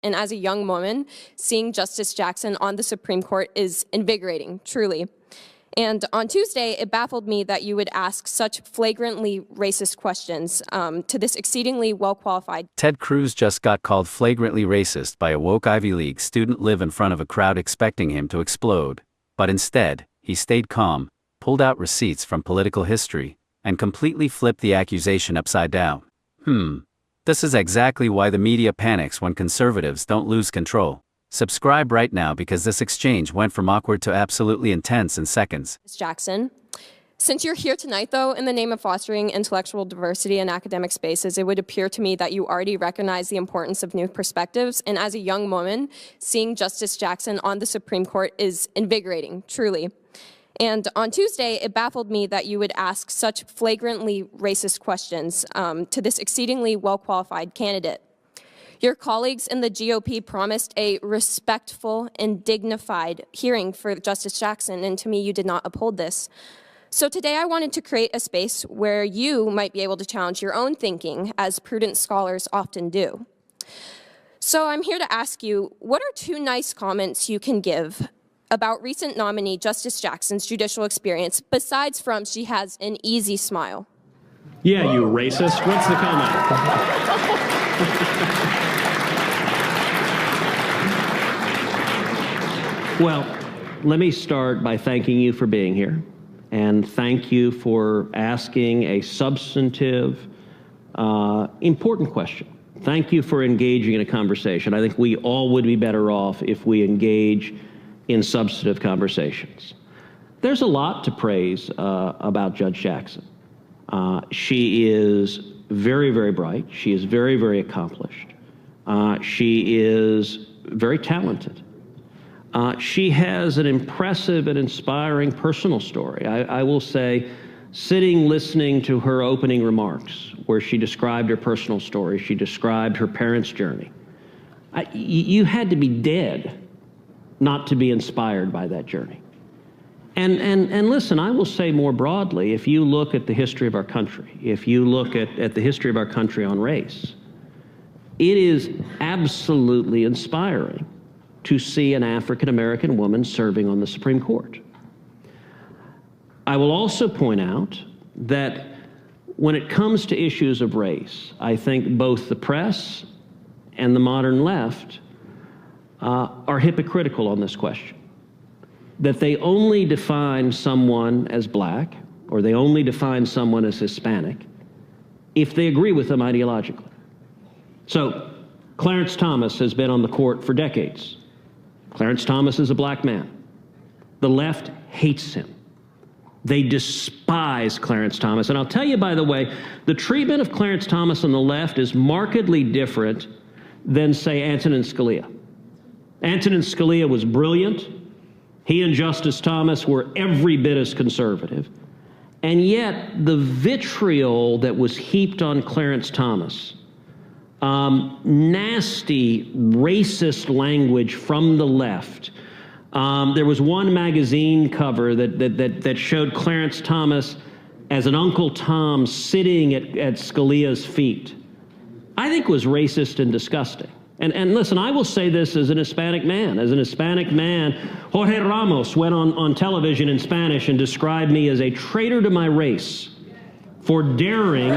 And as a young woman, seeing Justice Jackson on the Supreme Court is invigorating, truly. And on Tuesday, it baffled me that you would ask such flagrantly racist questions to this exceedingly well-qualified. Ted Cruz just got called flagrantly racist by a woke Ivy League student live in front of a crowd expecting him to explode. But instead, he stayed calm, pulled out receipts from political history, and completely flipped the accusation upside down. This is exactly why the media panics when conservatives don't lose control. Subscribe right now because this exchange went from awkward to absolutely intense in seconds. Jackson. Since you're here tonight, though, in the name of fostering intellectual diversity in academic spaces, it would appear to me that you already recognize the importance of new perspectives. And as a young woman, seeing Justice Jackson on the Supreme Court is invigorating, truly. And on Tuesday, it baffled me that you would ask such flagrantly racist questions to this exceedingly well-qualified candidate. Your colleagues in the GOP promised a respectful and dignified hearing for Justice Jackson, and to me, you did not uphold this. So today I wanted to create a space where you might be able to challenge your own thinking, as prudent scholars often do. So I'm here to ask you, what are two nice comments you can give about recent nominee Justice Jackson's judicial experience, besides from she has an easy smile? Yeah, you racist. What's the comment? Well, let me start by thanking you for being here, and thank you for asking a substantive, important question. Thank you for engaging in a conversation. I think we all would be better off if we engage in substantive conversations. There's a lot to praise about Judge Jackson. She is very, very bright. She is very, very accomplished. She is very talented. She has an impressive and inspiring personal story. I will say, sitting listening to her opening remarks, where she described her personal story, she described her parents' journey. You had to be dead not to be inspired by that journey. And listen, I will say more broadly, if you look at the history of our country, if you look at the history of our country on race, it is absolutely inspiring to see an African-American woman serving on the Supreme Court. I will also point out that when it comes to issues of race, I think both the press and the modern left are hypocritical on this question. That they only define someone as black, or they only define someone as Hispanic, if they agree with them ideologically. So, Clarence Thomas has been on the court for decades. Clarence Thomas is a black man. The left hates him. They despise Clarence Thomas. And I'll tell you, by the way, the treatment of Clarence Thomas on the left is markedly different than, say, Antonin Scalia. Antonin Scalia was brilliant. He and Justice Thomas were every bit as conservative. And yet, the vitriol that was heaped on Clarence Thomas, nasty, racist language from the left. There was one magazine cover that showed Clarence Thomas as an Uncle Tom sitting at Scalia's feet. I think was racist and disgusting. And listen, I will say this as an Hispanic man. As an Hispanic man, Jorge Ramos went on television in Spanish and described me as a traitor to my race for daring.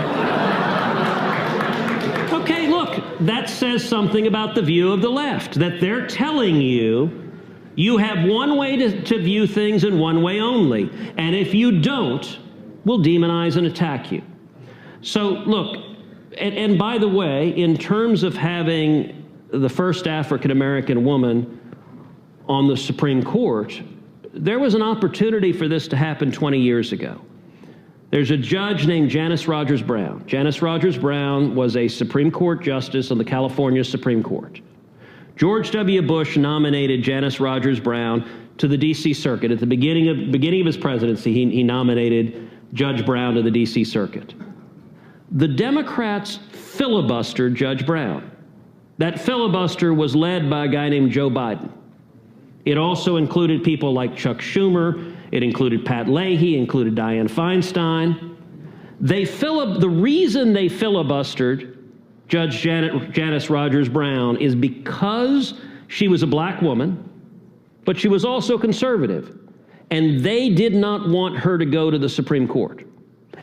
Okay, look, that says something about the view of the left, that they're telling you you have one way to view things and one way only. And if you don't, we'll demonize and attack you. So look, and by the way, in terms of having the first African-American woman on the Supreme Court, there was an opportunity for this to happen 20 years ago. There's a judge named Janice Rogers Brown. Janice Rogers Brown was a Supreme Court justice on the California Supreme Court. George W. Bush nominated Janice Rogers Brown to the D.C. Circuit. At the beginning of his presidency, he nominated Judge Brown to the D.C. Circuit. The Democrats filibustered Judge Brown. That filibuster was led by a guy named Joe Biden. It also included people like Chuck Schumer. It included Pat Leahy, included Dianne Feinstein. The reason they filibustered Judge Janice Rogers Brown is because she was a black woman, but she was also conservative, and they did not want her to go to the Supreme Court.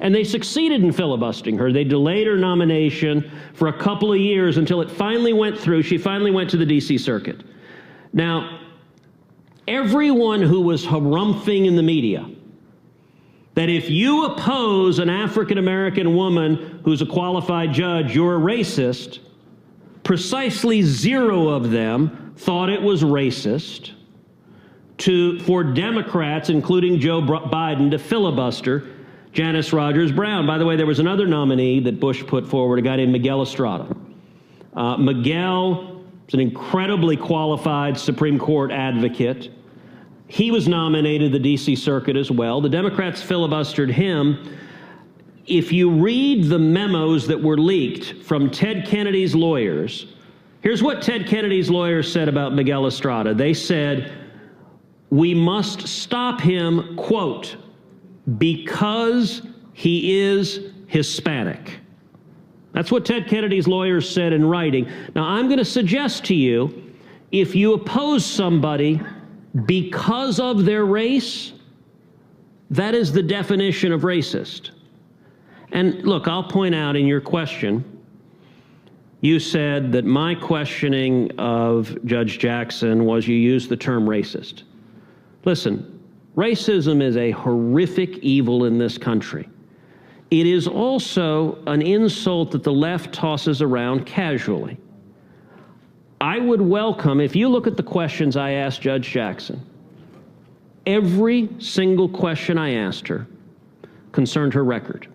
And they succeeded in filibustering her. They delayed her nomination for a couple of years until it finally went through. She finally went to the D.C. Circuit. Now, everyone who was harumphing in the media that if you oppose an African-American woman who's a qualified judge, you're a racist, precisely zero of them thought it was racist for Democrats, including Joe Biden, to filibuster Janice Rogers Brown. By the way, there was another nominee that Bush put forward, a guy named Miguel Estrada. Miguel is an incredibly qualified Supreme Court advocate. He was nominated to the D.C. Circuit as well. The Democrats filibustered him. If you read the memos that were leaked from Ted Kennedy's lawyers, here's what Ted Kennedy's lawyers said about Miguel Estrada. They said, "We must stop him, quote, because he is Hispanic." That's what Ted Kennedy's lawyers said in writing. Now, I'm going to suggest to you, if you oppose somebody because of their race, that is the definition of racist. And look, I'll point out in your question, you said that my questioning of Judge Jackson was you used the term racist. Listen, racism is a horrific evil in this country. It is also an insult that the left tosses around casually. I would welcome, if you look at the questions I asked Judge Jackson, every single question I asked her concerned her record.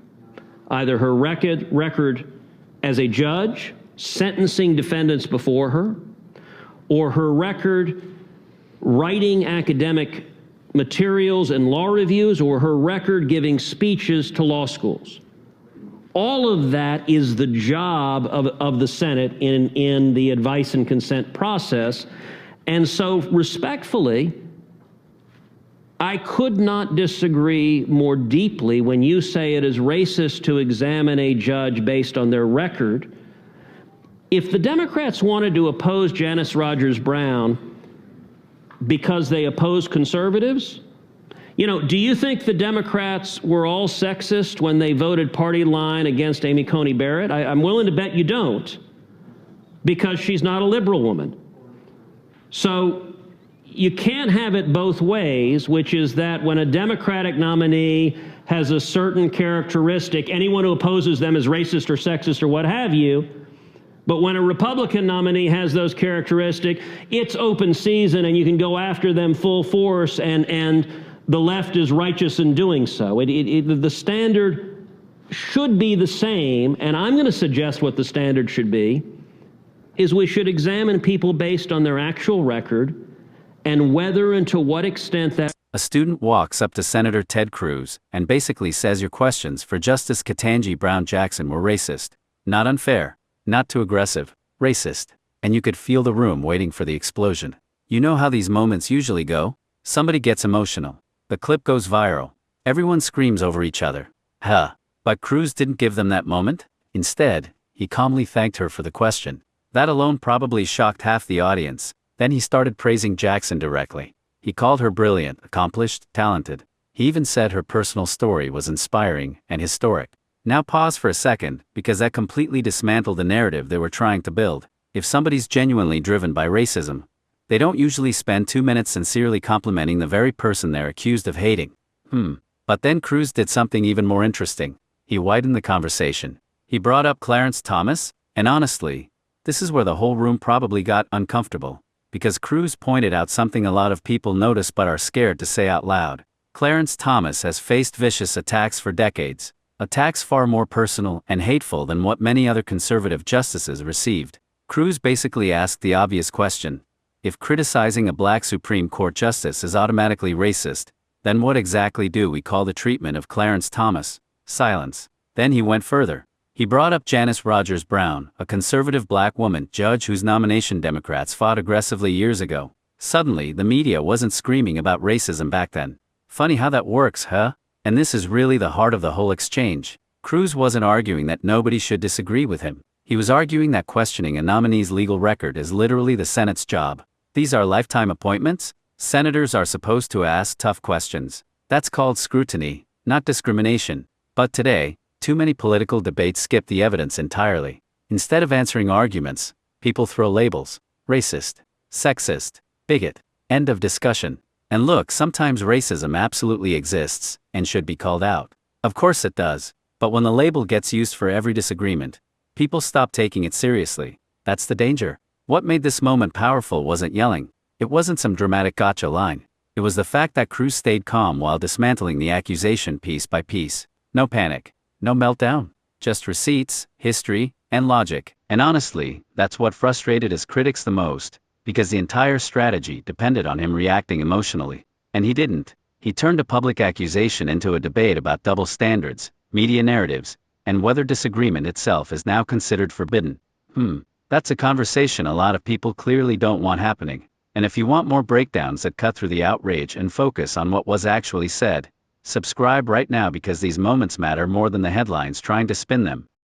Either her record as a judge, sentencing defendants before her, or her record writing academic materials and law reviews, or her record giving speeches to law schools. All of that is the job of the Senate in the advice and consent process. And so respectfully, I could not disagree more deeply when you say it is racist to examine a judge based on their record. If the Democrats wanted to oppose Janice Rogers Brown because they oppose conservatives, you know, do you think the Democrats were all sexist when they voted party line against Amy Coney Barrett? I'm willing to bet you don't, because she's not a liberal woman. So you can't have it both ways, which is that when a Democratic nominee has a certain characteristic, anyone who opposes them is racist or sexist or what have you. But when a Republican nominee has those characteristics, it's open season and you can go after them full force, and the left is righteous in doing so. The standard should be the same, and I'm going to suggest what the standard should be, is we should examine people based on their actual record and whether and to what extent that... A student walks up to Senator Ted Cruz and basically says your questions for Justice Ketanji Brown Jackson were racist, not unfair, not too aggressive, racist, and you could feel the room waiting for the explosion. You know how these moments usually go? Somebody gets emotional. The clip goes viral. Everyone screams over each other. But Cruz didn't give them that moment. Instead, he calmly thanked her for the question. That alone probably shocked half the audience. Then he started praising Jackson directly. He called her brilliant, accomplished, talented. He even said her personal story was inspiring and historic. Now pause for a second, because that completely dismantled the narrative they were trying to build. If somebody's genuinely driven by racism, they don't usually spend 2 minutes sincerely complimenting the very person they're accused of hating. But then Cruz did something even more interesting. He widened the conversation. He brought up Clarence Thomas, and honestly, this is where the whole room probably got uncomfortable, because Cruz pointed out something a lot of people notice but are scared to say out loud. Clarence Thomas has faced vicious attacks for decades, attacks far more personal and hateful than what many other conservative justices received. Cruz basically asked the obvious question. If criticizing a black Supreme Court justice is automatically racist, then what exactly do we call the treatment of Clarence Thomas? Silence. Then he went further. He brought up Janice Rogers Brown, a conservative black woman judge whose nomination Democrats fought aggressively years ago. Suddenly, the media wasn't screaming about racism back then. Funny how that works, huh? And this is really the heart of the whole exchange. Cruz wasn't arguing that nobody should disagree with him. He was arguing that questioning a nominee's legal record is literally the Senate's job. These are lifetime appointments? Senators are supposed to ask tough questions. That's called scrutiny, not discrimination. But today, too many political debates skip the evidence entirely. Instead of answering arguments, people throw labels: racist, sexist, bigot. End of discussion. And look, sometimes racism absolutely exists and should be called out. Of course it does. But when the label gets used for every disagreement, people stop taking it seriously. That's the danger. What made this moment powerful wasn't yelling. It wasn't some dramatic gotcha line. It was the fact that Cruz stayed calm while dismantling the accusation piece by piece. No panic, no meltdown, just receipts, history, and logic. And honestly, that's what frustrated his critics the most, because the entire strategy depended on him reacting emotionally. And he didn't. He turned a public accusation into a debate about double standards, media narratives, and whether disagreement itself is now considered forbidden. That's a conversation a lot of people clearly don't want happening. And if you want more breakdowns that cut through the outrage and focus on what was actually said, subscribe right now, because these moments matter more than the headlines trying to spin them.